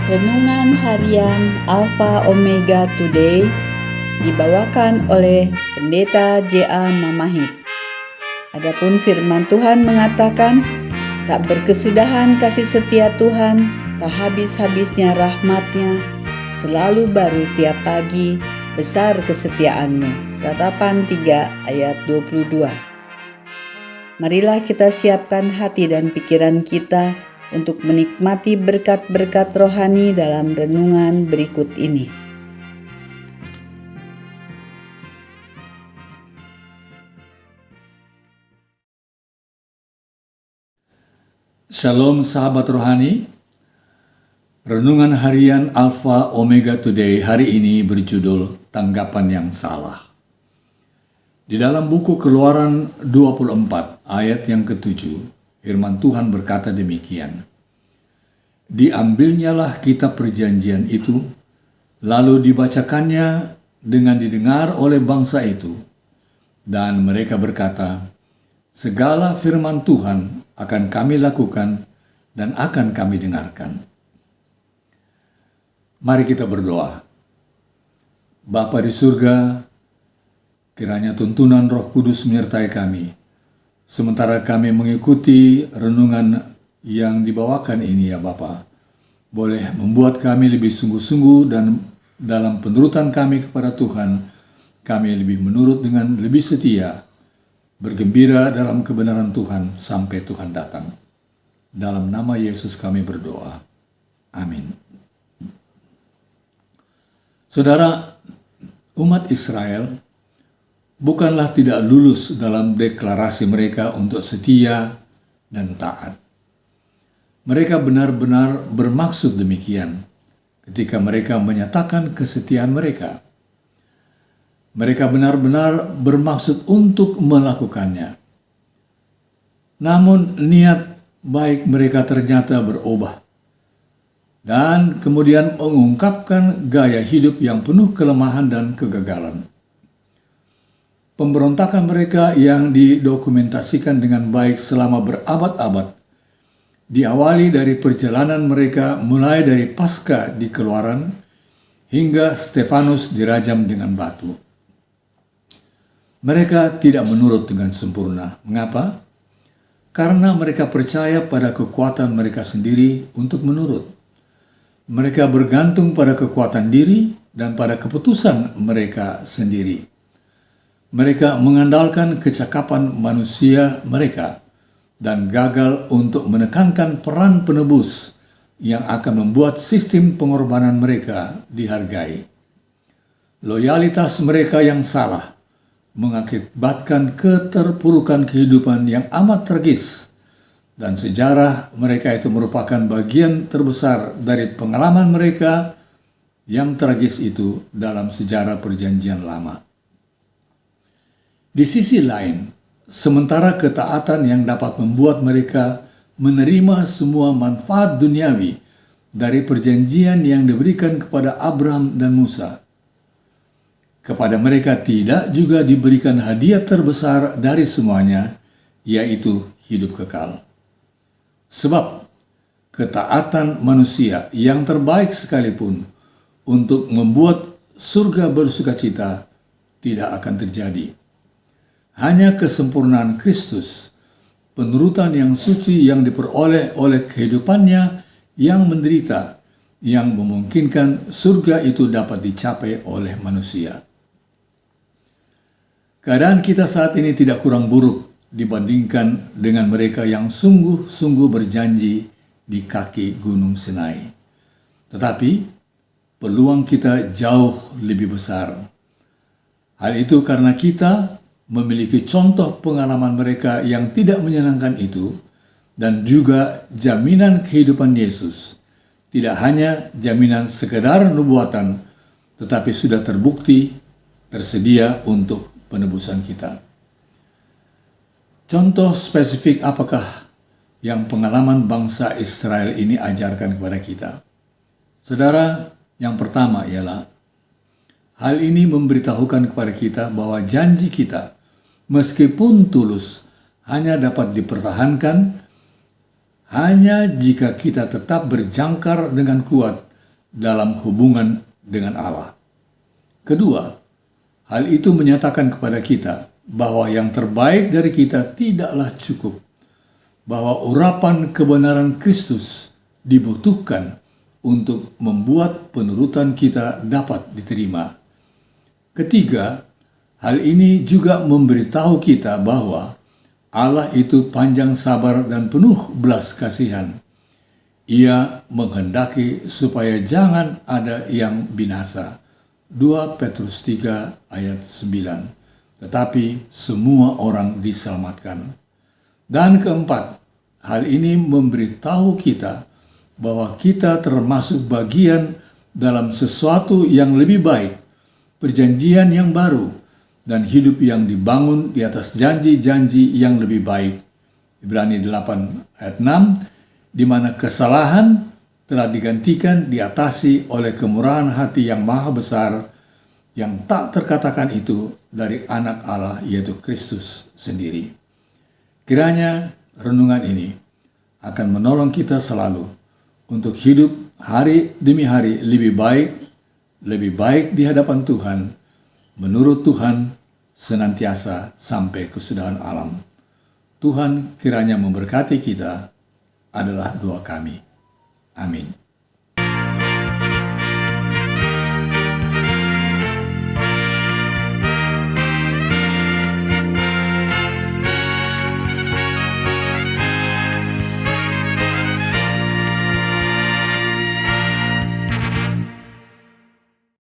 Renungan Harian Alpha Omega Today dibawakan oleh Pendeta J.A. Mamahit. Adapun firman Tuhan mengatakan, tak berkesudahan kasih setia Tuhan, tak habis-habisnya rahmat-Nya, selalu baru tiap pagi, besar kesetiaan-Mu. Ratapan 3 ayat 22. Marilah kita siapkan hati dan pikiran kita untuk menikmati berkat-berkat rohani dalam renungan berikut ini. Shalom sahabat rohani. Renungan harian Alpha Omega Today hari ini berjudul Tanggapan yang Salah. Di dalam buku Keluaran 24 ayat yang ke-7, firman Tuhan berkata demikian. Diambilnyalah kitab perjanjian itu, lalu dibacakannya dengan didengar oleh bangsa itu. Dan mereka berkata, segala firman Tuhan akan kami lakukan dan akan kami dengarkan. Mari kita berdoa. Bapa di surga, kiranya tuntunan Roh Kudus menyertai kami. Sementara kami mengikuti renungan yang dibawakan ini ya Bapa, boleh membuat kami lebih sungguh-sungguh dan dalam penurutan kami kepada Tuhan, kami lebih menurut dengan lebih setia, bergembira dalam kebenaran Tuhan sampai Tuhan datang. Dalam nama Yesus kami berdoa. Amin. Saudara, umat Israel bukanlah tidak lulus dalam deklarasi mereka untuk setia dan taat. Mereka benar-benar bermaksud demikian ketika mereka menyatakan kesetiaan mereka. Mereka benar-benar bermaksud untuk melakukannya. Namun niat baik mereka ternyata berubah dan kemudian mengungkapkan gaya hidup yang penuh kelemahan dan kegagalan. Pemberontakan mereka yang didokumentasikan dengan baik selama berabad-abad diawali dari perjalanan mereka mulai dari Paskah di Keluaran hingga Stefanus dirajam dengan batu. Mereka tidak menurut dengan sempurna. Mengapa? Karena mereka percaya pada kekuatan mereka sendiri untuk menurut. Mereka bergantung pada kekuatan diri dan pada keputusan mereka sendiri. Mereka mengandalkan kecakapan manusia mereka dan gagal untuk menekankan peran penebus yang akan membuat sistem pengorbanan mereka dihargai. Loyalitas mereka yang salah mengakibatkan keterpurukan kehidupan yang amat tragis, dan sejarah mereka itu merupakan bagian terbesar dari pengalaman mereka yang tragis itu dalam sejarah Perjanjian Lama. Di sisi lain, sementara ketaatan yang dapat membuat mereka menerima semua manfaat duniawi dari perjanjian yang diberikan kepada Abraham dan Musa, kepada mereka tidak juga diberikan hadiah terbesar dari semuanya, yaitu hidup kekal. Sebab ketaatan manusia yang terbaik sekalipun untuk membuat surga bersukacita tidak akan terjadi. Hanya kesempurnaan Kristus, penurutan yang suci yang diperoleh oleh kehidupannya yang menderita, yang memungkinkan surga itu dapat dicapai oleh manusia. Keadaan kita saat ini tidak kurang buruk dibandingkan dengan mereka yang sungguh-sungguh berjanji di kaki Gunung Sinai. Tetapi peluang kita jauh lebih besar. Hal itu karena kita memiliki contoh pengalaman mereka yang tidak menyenangkan itu, dan juga jaminan kehidupan Yesus. Tidak hanya jaminan sekedar nubuatan, tetapi sudah terbukti tersedia untuk penebusan kita. Contoh spesifik apakah yang pengalaman bangsa Israel ini ajarkan kepada kita? Saudara, yang pertama ialah hal ini memberitahukan kepada kita bahwa janji kita, meskipun tulus, hanya dapat dipertahankan hanya jika kita tetap berjangkar dengan kuat dalam hubungan dengan Allah. Kedua, hal itu menyatakan kepada kita bahwa yang terbaik dari kita tidaklah cukup, bahwa urapan kebenaran Kristus dibutuhkan untuk membuat penurutan kita dapat diterima. Ketiga, hal ini juga memberitahu kita bahwa Allah itu panjang sabar dan penuh belas kasihan. Ia menghendaki supaya jangan ada yang binasa. 2 Petrus 3 ayat 9. Tetapi semua orang diselamatkan. Dan keempat, hal ini memberitahu kita bahwa kita termasuk bagian dalam sesuatu yang lebih baik, perjanjian yang baru, dan hidup yang dibangun di atas janji-janji yang lebih baik. Ibrani 8 ayat 6, di mana kesalahan telah digantikan diatasi oleh kemurahan hati yang maha besar, yang tak terkatakan itu dari anak Allah, yaitu Kristus sendiri. Kiranya renungan ini akan menolong kita selalu untuk hidup hari demi hari lebih baik di hadapan Tuhan, menurut Tuhan senantiasa sampai kesudahan alam. Tuhan kiranya memberkati kita adalah doa kami. Amin.